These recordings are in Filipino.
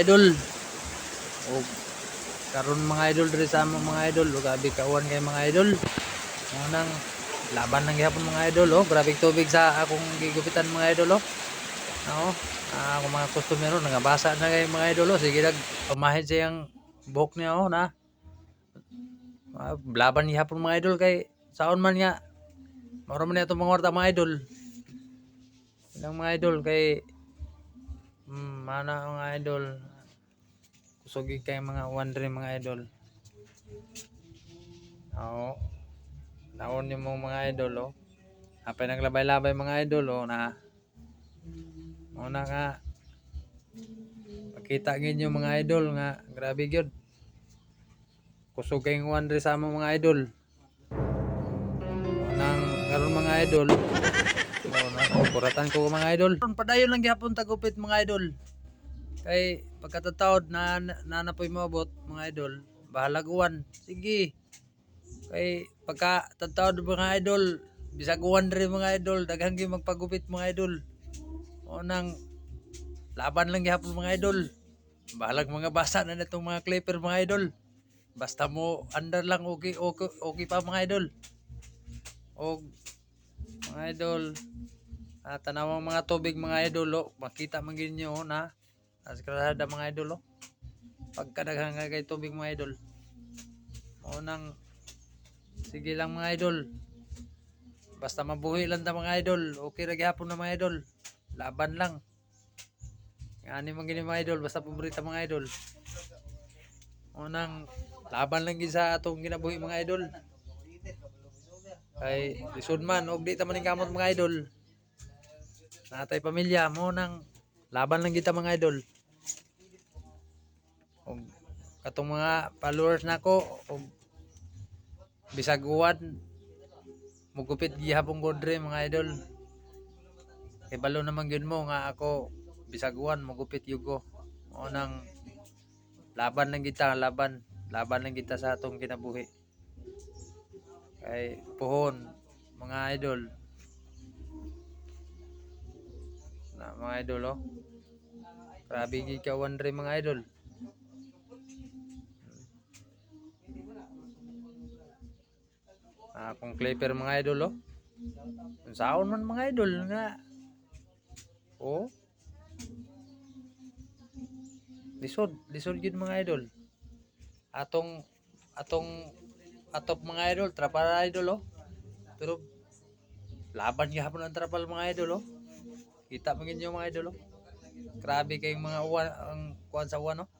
idol. O karon mga idol diri sa among mga idol, o grabe kawan kay mga idol. Unang laban ng gihapon mga idol, oh. Grabe tubig sa akong gigupitan mga idol, oh. Oo. Akong mga customer nangabasa na kay mga idol, oh. Sige dag pamahid siyang buhok niya, oh, na. Laban gihapon mga idol kay saon man nga mao man ato mga warta mga idol. Ilang mga idol kay mana mga idol. Kusugi kay mga wandre mga idol. Oo. Naon ni mo mga idol, oh. Apay naglabay-labay mga idol, oh, na una nga makita ninyo mga idol nga grabe gyud. Kusog kay wandre sa among mga idol. Nang karon mga idol, kuratan ko mga idol. Padayon lang gyapon tagupit mga idol. Kay pagkatatawod na nanapoy moabot mga idol, bahalag uwan. Sige. Kay pagka tatawod mga idol, bisag uwan rin mga idol, daghang gyud magpagupit mga idol. O nang laban lang gyapon mga idol. Bahalag mga basa na natong mga clipper mga idol. Basta mo under lang okay pa mga idol. O mga idol, tanawang mga tubig mga idol, oh. Makita man gid nyo, oh, na askrada mga idol, oh. Pagkadaghang kay tubig mga idol. O nang sige lang mga idol. Basta mabuhi lang ta mga idol. Okay ra gyapon na mga idol. Laban lang. Ani man gini mga idol, basta paborito mga idol. O nang laban lang gid sa atong ginabuhi mga idol. Kay lisod man og di ta maning kamot mga idol. Natay pamilya mo nang laban lang kita mga idol. Og katong mga followers nako og bisag uwan mugupit gihapon godre mga idol. Kay balo naman gyud mo nga ako bisag uwan mugupit gyud ko. O nang laban lang kita, laban lang kita sa atong kinabuhi. Kay puhon mga idol. Na mga idol, oh. Grabe gid kawan rin mga idol. Kung clipper mga idol, oh. Saon man mga idol nga. Oh. Lisod gid mga idol. Atop mga idol, trapal idol, oh. Pero laban gyapon ang trapal mga idol, oh. Kita man gid nyo mga idol, oh. Grabe kay mga uwan ang kuan sa uwan, oh.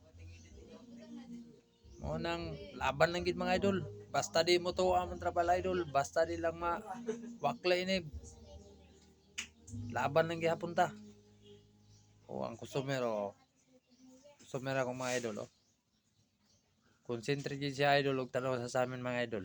Mo nang laban lang gid mga idol. Basta di mo tuwa ang trapal idol, basta di lang wakla ini. Laban lang gyapon ta. O ang customer, oh. Customer akong mga idol, oh. Concentrate gid si idol og tanaw sa amin mga idol.